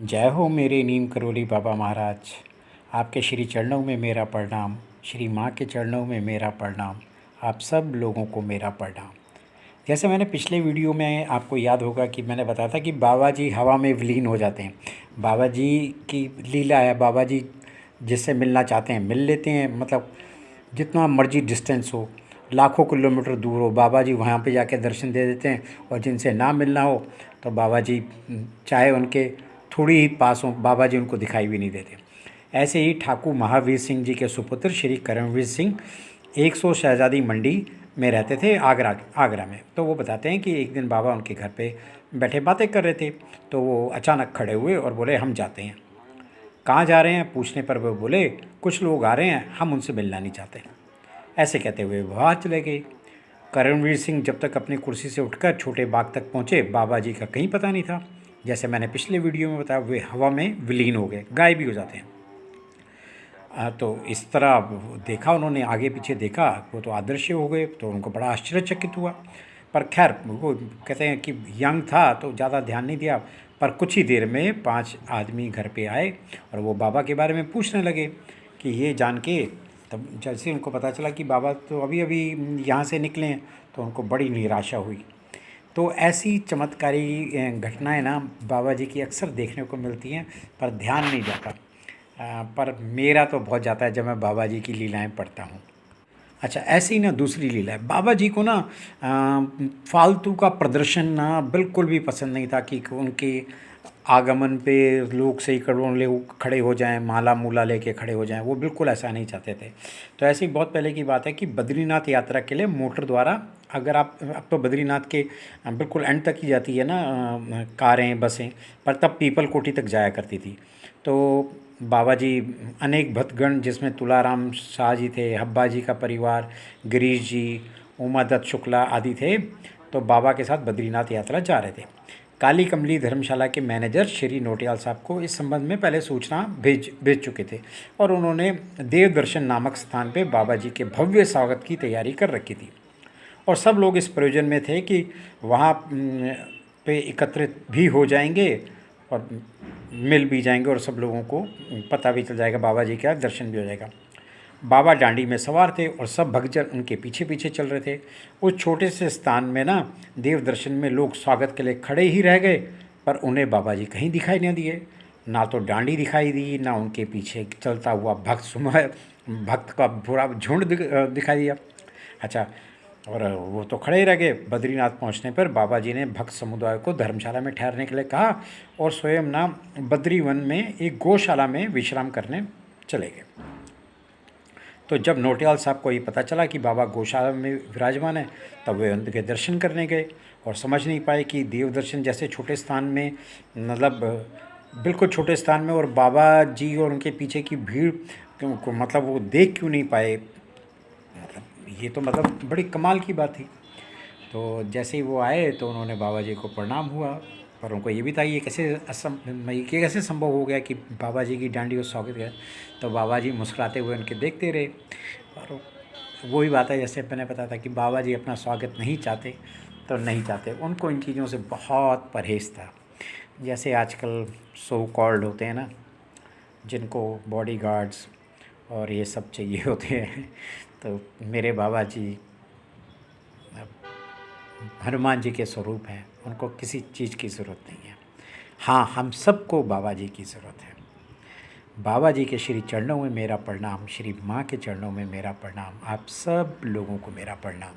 जय हो मेरे नीम करोली बाबा महाराज। आपके श्री चरणों में मेरा प्रणाम, श्री माँ के चरणों में मेरा प्रणाम, आप सब लोगों को मेरा प्रणाम। जैसे मैंने पिछले वीडियो में आपको याद होगा कि मैंने बताया था कि बाबा जी हवा में विलीन हो जाते हैं। बाबा जी की लीला है, बाबा जी जिससे मिलना चाहते हैं मिल लेते हैं, मतलब जितना मर्जी डिस्टेंस हो, लाखों किलोमीटर दूर हो, बाबा जी वहाँ पे जाके दर्शन दे देते हैं। और जिनसे ना मिलना हो तो बाबा जी चाहे उनके थोड़ी ही पास हो, बाबा जी उनको दिखाई भी नहीं देते। ऐसे ही ठाकुर महावीर सिंह जी के सुपुत्र श्री करणवीर सिंह 100 शहजादी मंडी में रहते थे, आगरा में। तो वो बताते हैं कि एक दिन बाबा उनके घर पे बैठे बातें कर रहे थे, तो वो अचानक खड़े हुए और बोले हम जाते हैं। कहाँ जा रहे हैं पूछने पर वो बोले कुछ लोग आ रहे हैं, हम उनसे मिलना नहीं चाहते। ऐसे कहते हुए वो बाहर चले गए। करणवीर सिंह जब तक अपनी कुर्सी से उठकर छोटे बाग तक पहुँचे, बाबा जी का कहीं पता नहीं था। जैसे मैंने पिछले वीडियो में बताया, वे हवा में विलीन हो गए, गायब भी हो जाते हैं। तो इस तरह देखा उन्होंने, आगे पीछे देखा, वो तो अदृश्य हो गए। तो उनको बड़ा आश्चर्यचकित हुआ। पर खैर वो कहते हैं कि यंग था तो ज़्यादा ध्यान नहीं दिया। पर कुछ ही देर में 5 आदमी घर पे आए और वो बाबा के बारे में पूछने लगे कि ये जान के, तब जैसे उनको पता चला कि बाबा तो अभी अभी यहाँ से निकले हैं, तो उनको बड़ी निराशा हुई। तो ऐसी चमत्कारी घटनाएं ना बाबा जी की अक्सर देखने को मिलती हैं, पर ध्यान नहीं जाता। पर मेरा तो बहुत जाता है जब मैं बाबा जी की लीलाएं पढ़ता हूँ। अच्छा, ऐसे ही ना दूसरी लीला है, बाबा जी को ना फालतू का प्रदर्शन ना बिल्कुल भी पसंद नहीं था कि उनके आगमन पे लोग सही करोड़ लोग खड़े हो जाएं, माला मूला लेके खड़े हो जाएं, वो बिल्कुल ऐसा नहीं चाहते थे। तो ऐसी बहुत पहले की बात है कि बद्रीनाथ यात्रा के लिए मोटर द्वारा, अगर आप अब तो बद्रीनाथ के बिल्कुल एंड तक ही जाती है ना कारें बसें, पर तब पीपल कोठी तक जाया करती थी। तो बाबा जी अनेक भक्तगण, जिसमें तुलाराम शाह जी थे, हब्बा जी का परिवार, गिरीश जी, उमा दत्त शुक्ला आदि थे, तो बाबा के साथ बद्रीनाथ यात्रा जा रहे थे। काली कमली धर्मशाला के मैनेजर श्री नोटियाल साहब को इस संबंध में पहले सूचना भेज चुके थे और उन्होंने देव दर्शन नामक स्थान पे बाबा जी के भव्य स्वागत की तैयारी कर रखी थी। और सब लोग इस प्रयोजन में थे कि वहाँ पे एकत्रित भी हो जाएंगे और मिल भी जाएंगे और सब लोगों को पता भी चल जाएगा, बाबा जी का दर्शन भी हो जाएगा। बाबा डांडी में सवार थे और सब भक्तजन उनके पीछे पीछे चल रहे थे। उस छोटे से स्थान में ना देव दर्शन में लोग स्वागत के लिए खड़े ही रह गए, पर उन्हें बाबा जी कहीं दिखाई नहीं दिए। ना तो डांडी दिखाई दी, ना उनके पीछे चलता हुआ भक्त का पूरा झुंड दिखाई दिया। अच्छा, और वो तो खड़े ही रह गए। बद्रीनाथ पहुंचने पर बाबा जी ने भक्त समुदाय को धर्मशाला में ठहरने के लिए कहा और स्वयं ना बद्रीवन में एक गौशाला में विश्राम करने चले गए। तो जब नोटियाल साहब को ये पता चला कि बाबा गौशाला में विराजमान है, तब वे उनके दर्शन करने गए और समझ नहीं पाए कि देव दर्शन जैसे छोटे स्थान में, मतलब बिल्कुल छोटे स्थान में, और बाबा जी और उनके पीछे की भीड़ को मतलब वो देख क्यों नहीं पाए। मतलब ये तो मतलब बड़ी कमाल की बात थी। तो जैसे ही वो आए तो उन्होंने बाबा जी को प्रणाम हुआ, पर उनको ये भी था ये कैसे संभव हो गया कि बाबा जी की डांडी को स्वागत किया। तो बाबा जी मुस्कुराते हुए उनके देखते रहे। और वही बात है, जैसे मैंने बताया था कि बाबा जी अपना स्वागत नहीं चाहते तो नहीं चाहते, उनको इन चीज़ों से बहुत परहेज़ था। जैसे आजकल सो कॉल्ड होते हैं ना, जिनको बॉडीगार्ड्स और ये सब चाहिए होते हैं, तो मेरे बाबा जी हनुमान जी के स्वरूप हैं, उनको किसी चीज़ की ज़रूरत नहीं है। हाँ, हम सबको बाबा जी की ज़रूरत है। बाबा जी के श्री चरणों में मेरा प्रणाम, श्री माँ के चरणों में मेरा प्रणाम, आप सब लोगों को मेरा प्रणाम।